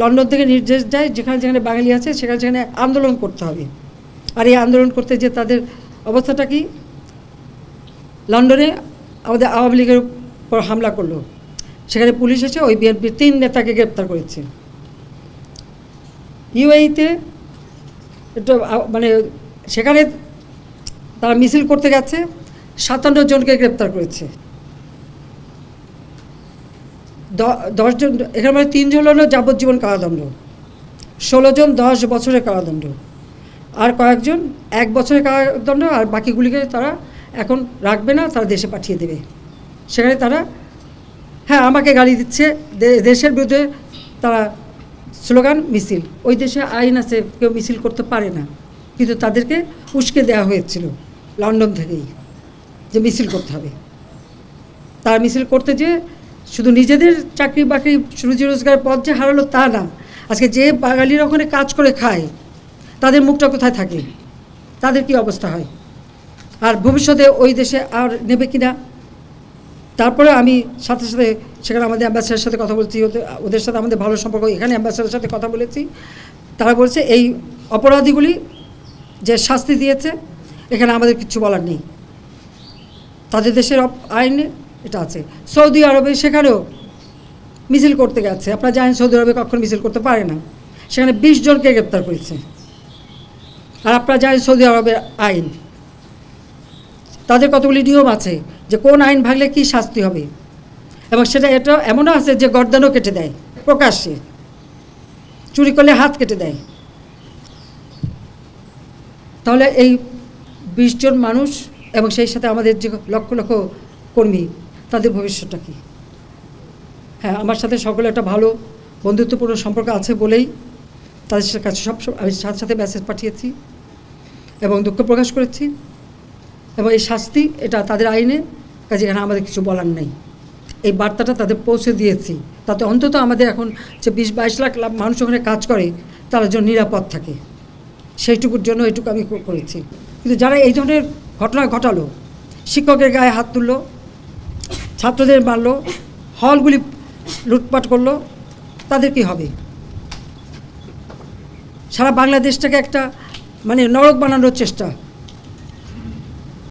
London থেকে নির্দেশ দেয় যেখানে যেখানে বাঙালি আছে সেখানে সেখানে আন্দোলন করতে হবে। আর এই আন্দোলন করতে যে তাদের অবস্থাটা কি, লন্ডনে আমাদের আওয়ামী লীগের উপর হামলা করলো, সেখানে পুলিশ এসে ওই বিএনপির 3 নেতাকে গ্রেপ্তার করেছে। ইউএইতে একটু মানে সেখানে তারা মিছিল করতে গেছে, 57 জনকে গ্রেপ্তার করেছে। 10 জন, এখানে মানে 3 জন হলো যাবজ্জীবন কারাদণ্ড, 16 জন 10 বছরের কারাদণ্ড, আর কয়েকজন 1 বছরের কারাদণ্ড, আর বাকিগুলিকে তারা এখন রাখবে না, তারা দেশে পাঠিয়ে দেবে। সেখানে তারা আমাকে গালি দিচ্ছে, দেশের বিরুদ্ধে তারা স্লোগান মিছিল। ওই দেশে আইন আছে, কেউ মিছিল করতে পারে না, কিন্তু তাদেরকে উস্কে দেওয়া হয়েছিল লন্ডন থেকেই যে মিছিল করতে হবে। তার মিছিল করতে যে শুধু নিজেদের চাকরি বাকরি রুজি রোজগার পথ যে হারালো তা না, আজকে যে বাঙালিরা ওখানে কাজ করে খায় তাদের মুখটা কোথায় থাকে, তাদের কি অবস্থা হয়, আর ভবিষ্যতে ওই দেশে আর নেবে কিনা। তারপরে আমি সাথে সাথে সেখানে আমাদের অ্যাম্বাসেডারের সাথে কথা বলছি, ওদের সাথে আমাদের ভালো সম্পর্ক, এখানে অ্যাম্বাসেডারের সাথে কথা বলেছি। তারা বলছে এই অপরাধীগুলি যে শাস্তি দিয়েছে এখানে আমাদের কিছু বলার নেই, তাদের দেশের আইনে এটা আছে। সৌদি আরবে সেখানেও মিছিল করতে গেছে, আপনারা জানেন সৌদি আরবে কখনো মিছিল করতে পারে না, সেখানে 20 জনকে গ্রেপ্তার করেছে। আর আপনারা জানেন সৌদি আরবের আইন, তাদের কতগুলি নিয়ম আছে যে কোন আইন ভাঙলে কী শাস্তি হবে, এবং সেটা এটা এমনও আছে যে গর্দানও কেটে দেয় প্রকাশ্যে, চুরি করলে হাত কেটে দেয়। তাহলে এই 20 জন মানুষ এবং সেই সাথে আমাদের যে লক্ষ লক্ষ কর্মী, তাদের ভবিষ্যৎটা কী? আমার সাথে সকলে একটা ভালো বন্ধুত্বপূর্ণ সম্পর্ক আছে বলেই তাদের কাছে আমি সাথে সাথে মেসেজ পাঠিয়েছি এবং দুঃখ প্রকাশ করেছি, এবং এই শাস্তি এটা তাদের আইনে, কাজে এখানে আমাদের কিছু বলার নেই। এই বার্তাটা তাদের পৌঁছে দিয়েছি, তাতে অন্তত আমাদের এখন যে 20-22 লাখ মানুষ ওখানে কাজ করে তারা যেন নিরাপদ থাকে, সেইটুকুর জন্য এইটুকু আমি করেছি। কিন্তু যারা এই ধরনের ঘটনা ঘটালো, শিক্ষকের গায়ে হাত তুললো, ছাত্রদের মারলো, হলগুলি লুটপাট করলো, তাদের কি হবে? সারা বাংলাদেশটাকে একটা মানে নরক বানানোর চেষ্টা।